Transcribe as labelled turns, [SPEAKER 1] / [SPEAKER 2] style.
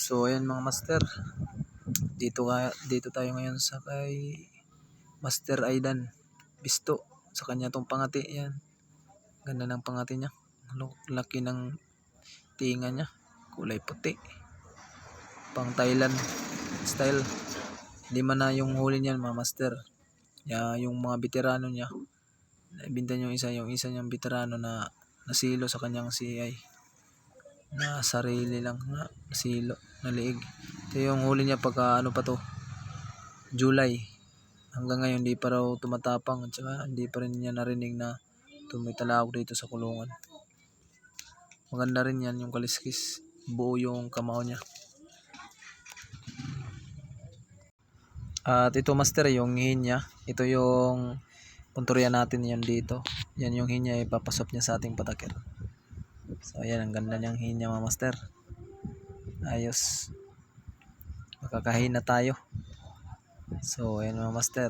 [SPEAKER 1] So ayan mga master, dito tayo ngayon sa kay Master Aidan Bisto. Sa kanya tong pangati yan. Ganda ng pangati niya. Laki ng tinga niya. Kulay puti. Pang Thailand style. Lima na yung huli niyan mga master. Yung mga veterano niya. Binta niya yung isa niyang veterano na nasilo sa kanyang CI. Na sarili lang na nasilo, naliig. Ito yung huli niya pagka ano pa to, July. Hanggang ngayon hindi pa raw tumatapang at saka hindi pa rin niya narinig na tumitalawag dito sa kulungan. Maganda rin yan yung kaliskis. Buo yung kamao niya. At ito master yung hihin niya. Ito yung puntoriya natin yan dito. Yan yung hihin niya, ipapasok niya sa ating patakir. So ayan, ang ganda niyang hihin niya mga master. Ayos. Makakahin na tayo. So ayan mga master.